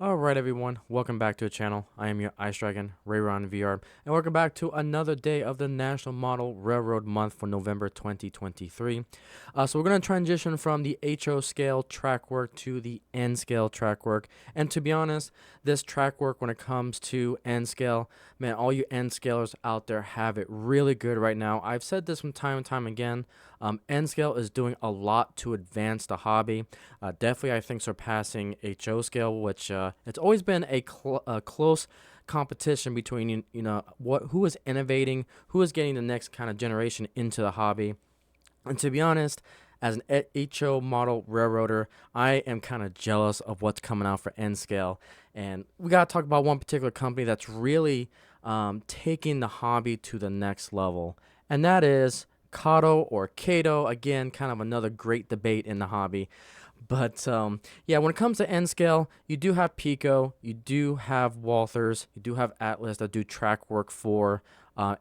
Alright everyone, welcome back to the channel. I am your Ice Dragon, Rayron VR, and welcome back to another day of the National Model Railroad Month for November 2023. So we're going to transition from the HO scale track work to the N scale track work. And to be honest, this track work when it comes to N scale, man, all you N scalers out there have it really good right now. I've said this from time and time again. N scale is doing a lot to advance the hobby. Definitely, I think surpassing HO scale, which it's always been a close competition between who is innovating, who is getting the next kind of generation into the hobby. And to be honest, as an HO model railroader, I am kind of jealous of what's coming out for N scale. And we got to talk about one particular company that's really taking the hobby to the next level, and that is KATO or KATO. Again, kind of another great debate in the hobby. But yeah, when it comes to N scale, you do have Pico, you do have Walthers, you do have Atlas that do track work for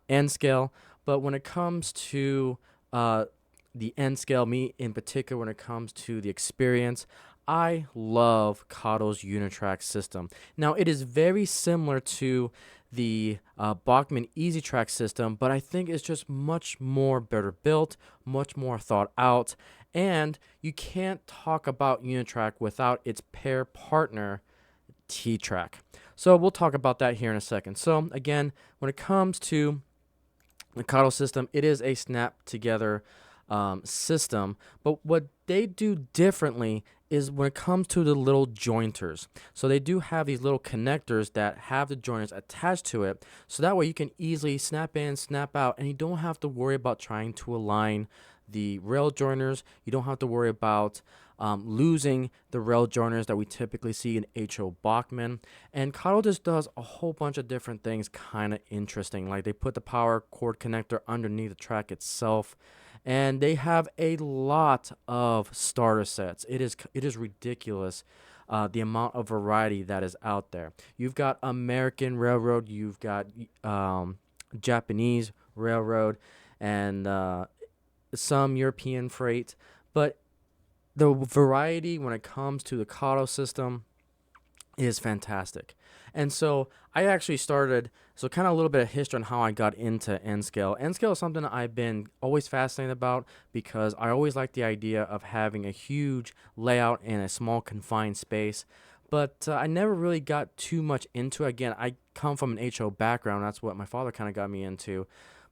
N scale. But when it comes to the N scale, me in particular, when it comes to the experience, I love KATO's Unitrack system. Now, it is very similar to the Bachmann Easy Track system, but I think it's just much more better built, much more thought out, and you can't talk about Unitrack without its pair partner, T-Track. So we'll talk about that here in a second. So again, when it comes to the KATO system, it is a snap together system, but what they do differently is when it comes to the little jointers. So they do have these little connectors that have the jointers attached to it, so that way you can easily snap in, snap out, and you don't have to worry about trying to align the rail joiners. You don't have to worry about losing the rail joiners that we typically see in HO Bachmann. And KATO just does a whole bunch of different things kind of interesting. Like they put the power cord connector underneath the track itself, and they have a lot of starter sets. It is ridiculous. The amount of variety that is out there. You've got American Railroad, you've got Japanese Railroad, and some European freight, but the variety when it comes to the KATO system is fantastic. And so I actually started, so kind of a little bit of history on how I got into N scale. N scale is something that I've been always fascinated about because I always like the idea of having a huge layout in a small confined space. But I never really got too much into it. Again, I come from an HO background. That's what my father kind of got me into.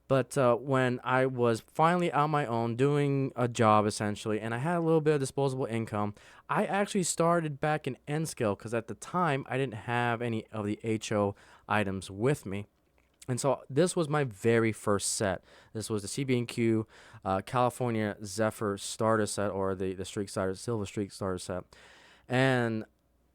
But when I was finally on my own doing a job essentially, and I had a little bit of disposable income, I actually started back in N scale because at the time I didn't have any of the HO items with me. And so this was my very first set. This was the CB&Q California Zephyr starter set, or the Streak starter, Silver Streak starter set. And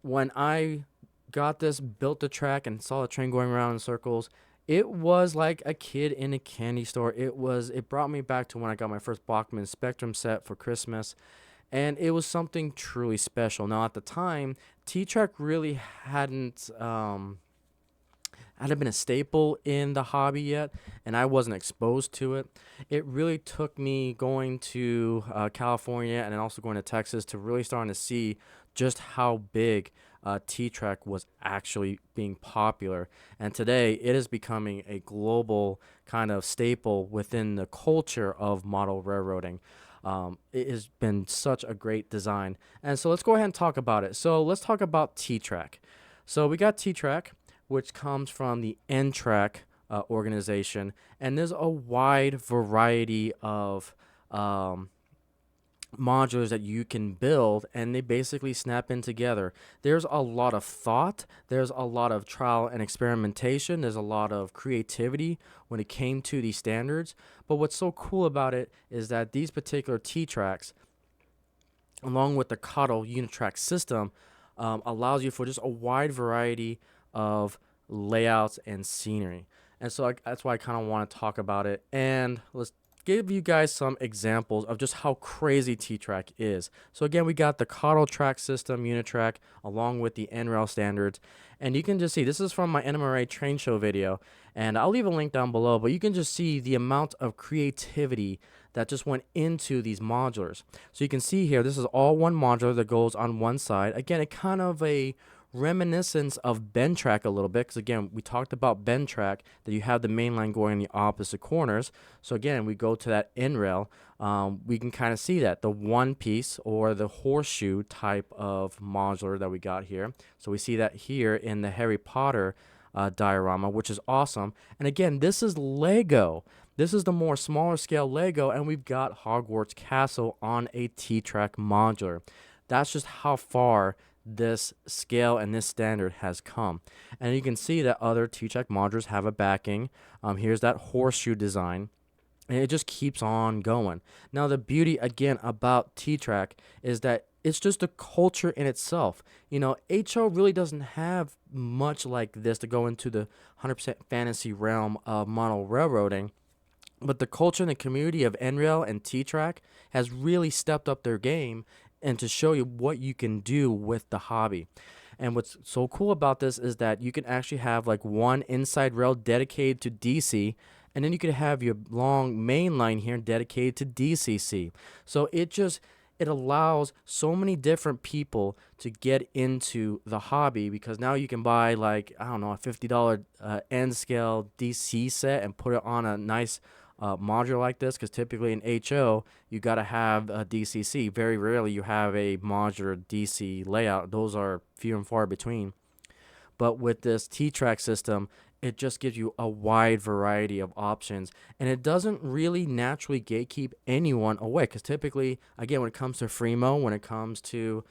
when I got this, built the track, and saw the train going around in circles, it was like a kid in a candy store. It brought me back to when I got my first Bachmann Spectrum set for Christmas, and it was something truly special. Now at the time, T-Track really hadn't been a staple in the hobby yet, and I wasn't exposed to it. It really took me going to California and then also going to Texas to really starting to see just how big T-Track was actually being popular. And today it is becoming a global kind of staple within the culture of model railroading. It has been such a great design. And so let's go ahead and talk about it. So let's talk about T-Track. So we got T-Track, which comes from the N-Track organization, and there's a wide variety of modulars that you can build, and they basically snap in together. There's a lot of thought, there's a lot of trial and experimentation, there's a lot of creativity when it came to these standards. But what's so cool about it is that these particular T-Tracks, along with the KATO Unitrack system, allows you for just a wide variety of layouts and scenery. And so that's why I kind of want to talk about it. And let's give you guys some examples of just how crazy T-Track is. So again, we got the KATO track system, Unitrack, along with the N-Rail standards. And you can just see, this is from my NMRA train show video, and I'll leave a link down below, but you can just see the amount of creativity that just went into these modulars. So you can see here, this is all one modular that goes on one side. Again, it kind of a reminiscence of bend track a little bit, because again, we talked about bend track, that you have the main line going in the opposite corners. So again, we go to that end rail, we can kind of see that the one piece or the horseshoe type of modular that we got here. So we see that here in the Harry Potter diorama, which is awesome. And again, this is Lego. This is the more smaller scale Lego, and we've got Hogwarts Castle on a T-Track modular. That's just how far this scale and this standard has come. And you can see that other T-Track modulars have a backing. Here's that horseshoe design. And it just keeps on going. Now, the beauty, again, about T-Track is that it's just a culture in itself. You know, HO really doesn't have much like this to go into the 100% fantasy realm of model railroading. But the culture and the community of NRail and T-Track has really stepped up their game and to show you what you can do with the hobby. And what's so cool about this is that you can actually have like one inside rail dedicated to DC, and then you could have your long main line here dedicated to DCC. So it allows so many different people to get into the hobby, because now you can buy like, I don't know, a $50 end scale DC set and put it on a nice module like this, because typically in HO you got to have a DCC. Very rarely you have a modular DC layout. Those are few and far between. But with this T-Track system, it just gives you a wide variety of options, and it doesn't really naturally gatekeep anyone away, because typically, again, when it comes to Freemo, when it comes to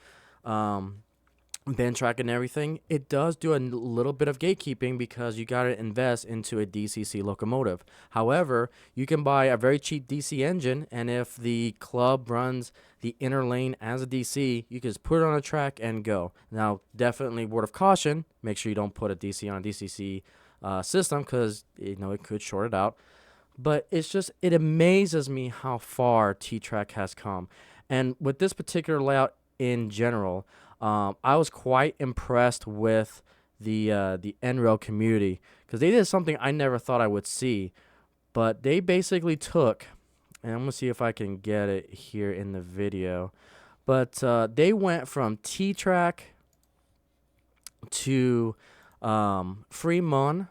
bend track and everything, it does do a little bit of gatekeeping, because you got to invest into a DCC locomotive. However, you can buy a very cheap DC engine, and if the club runs the inner lane as a DC, you can just put it on a track and go. Now, definitely word of caution, make sure you don't put a DC on a DCC system, because it could short it out. But it amazes me how far T-Track has come. And with this particular layout in general, I was quite impressed with the NRail community, because they did something I never thought I would see. But they basically took, and I'm going to see if I can get it here in the video, but they went from T-Track to Fremont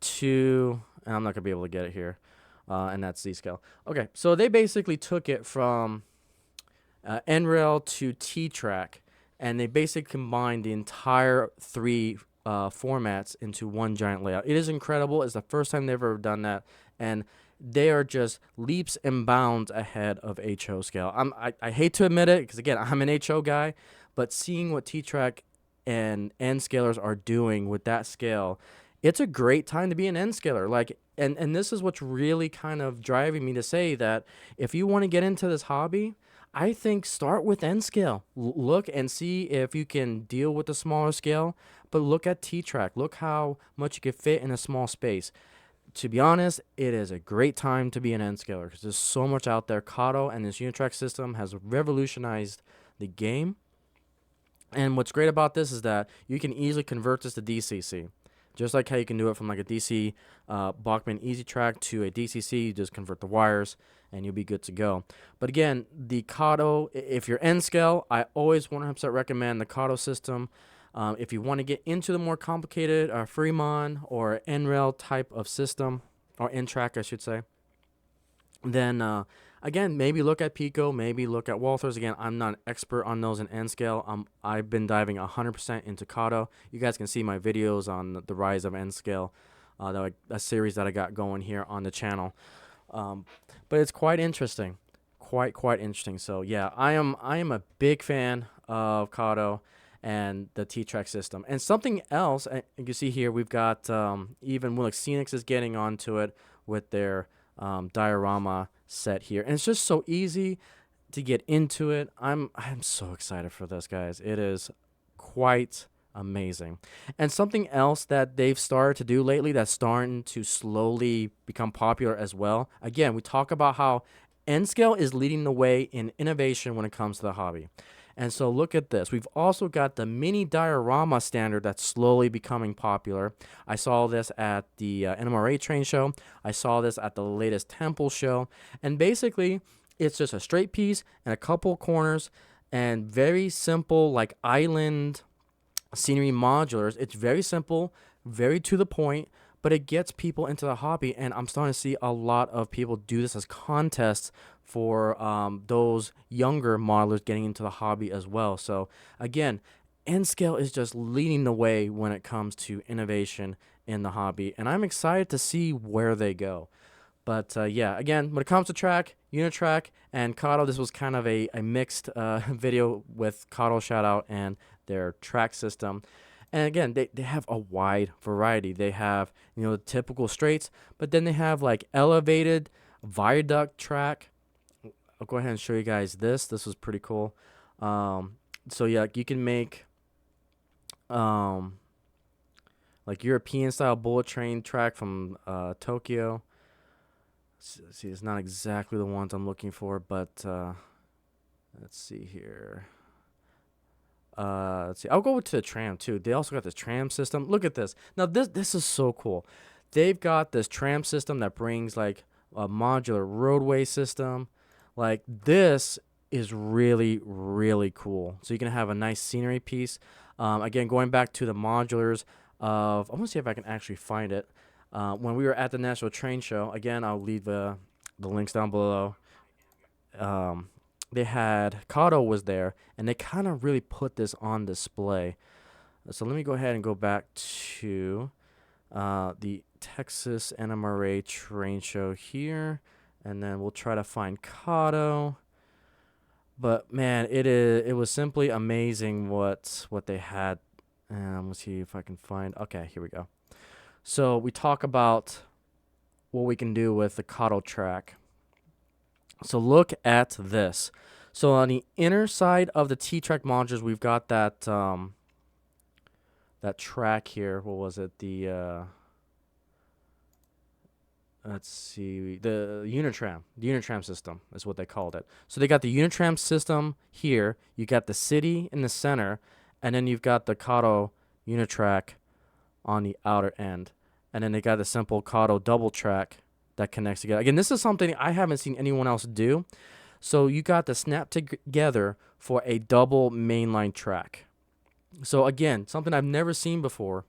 to, and I'm not going to be able to get it here, and that's Z-scale. Okay, so they basically took it from NRail to T-Track, and they basically combined the entire three formats into one giant layout. It is incredible. It's the first time they've ever done that, and they are just leaps and bounds ahead of HO scale. I hate to admit it, because again, I'm an HO guy, but seeing what T-Track and N scalers are doing with that scale, it's a great time to be an N scaler. Like, and this is what's really kind of driving me to say that if you want to get into this hobby, I think start with N scale. Look and see if you can deal with the smaller scale, but look at T-Track. Look how much you can fit in a small space. To be honest, it is a great time to be an N scaler, because there's so much out there. KATO and this Unitrack system has revolutionized the game. And what's great about this is that you can easily convert this to DCC. Just like how you can do it from like a DC Bachmann Easy Track to a DCC, you just convert the wires and you'll be good to go. But again, the KATO, if you're N scale, I always 100% recommend the KATO system. If you want to get into the more complicated Fremont or NRail type of system, or N-Track I should say, then again, maybe look at Pico, maybe look at Walthers. Again, I'm not an expert on those in N scale. I've been diving 100% into KATO. You guys can see my videos on the rise of N scale, a series that I got going here on the channel. But it's quite interesting, quite interesting. So yeah, I am a big fan of KATO and the T-Track system. And something else, you can see here, we've got even Willick Scenics is getting onto it with their diorama set here, and it's just so easy to get into it. I'm so excited for this, guys. It is quite amazing. And something else that they've started to do lately that's starting to slowly become popular as well. Again, we talk about how N-Scale is leading the way in innovation when it comes to the hobby. And so look at this. We've also got the mini diorama standard that's slowly becoming popular. I saw this at the NMRA train show. I saw this at the latest Temple show. And basically, it's just a straight piece and a couple corners. and very simple, like island scenery modulars. It's very simple, very to the point, but it gets people into the hobby. And I'm starting to see a lot of people do this as contests for those younger modelers getting into the hobby as well. So again, N-Scale is just leading the way when it comes to innovation in the hobby, and I'm excited to see where they go. But yeah, again, when it comes to track, Unitrack, and KATO, this was kind of a mixed video with KATO shout out and their track system. And again, they have a wide variety. They have, the typical straights, but then they have like elevated viaduct track. I'll go ahead and show you guys this. This was pretty cool. So yeah, you can make like European style bullet train track from Tokyo. See, it's not exactly the ones I'm looking for, but let's see here. Let's see. I'll go to the tram too. They also got this tram system. Look at this. Now this is so cool. They've got this tram system that brings like a modular roadway system. Like this is really really cool. So you can have a nice scenery piece. Again, going back to the modulars of, I'm gonna see if I can actually find it. When we were at the National Train Show, again, I'll leave the links down below. They had KATO was there, and they kind of really put this on display. So let me go ahead and go back to the Texas NMRA Train Show here, and then we'll try to find KATO. But man, it was simply amazing what they had. Let's see if I can find. Okay, here we go. So we talk about what we can do with the KATO track. So look at this. So on the inner side of the T-track modules, we've got that that track here. What was it? The let's see, the Unitram. The Unitram system is what they called it. So they got the Unitram system here. You got the city in the center, and then you've got the KATO Unitrack on the outer end. And then they got the simple KATO double track that connects together. Again, this is something I haven't seen anyone else do. So you got the snap together for a double mainline track. So again, something I've never seen before,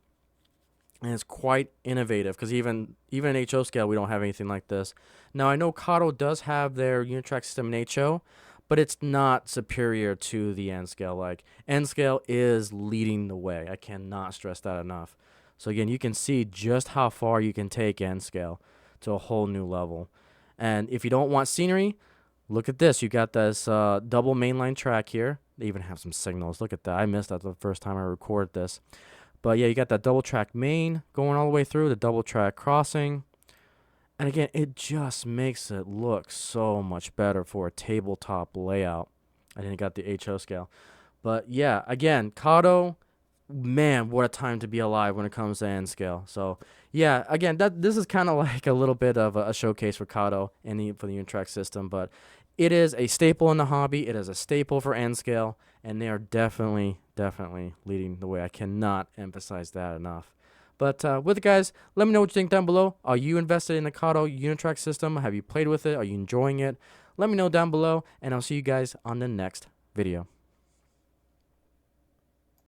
and it's quite innovative because even in HO scale, we don't have anything like this. Now I know KATO does have their Unitrack system in HO, but it's not superior to the N scale. Like N scale is leading the way. I cannot stress that enough. So again, you can see just how far you can take N scale to a whole new level. And if you don't want scenery, look at this. You got this double mainline track here. They even have some signals. Look at that. I missed that the first time I recorded this. But yeah, you got that double track main going all the way through, the double track crossing. And again, it just makes it look so much better for a tabletop layout. And then you got the HO scale. But yeah, again, KATO, man, what a time to be alive when it comes to N scale. So yeah, again, this is kind of like a little bit of a showcase for KATO and for the Unitrack system, but it is a staple in the hobby. It is a staple for N scale, and they are definitely leading the way. I cannot emphasize that enough. But with it, guys, let me know what you think down below. Are you invested in the KATO Unitrack system? Have you played with it? Are you enjoying it? Let me know down below, and I'll see you guys on the next video.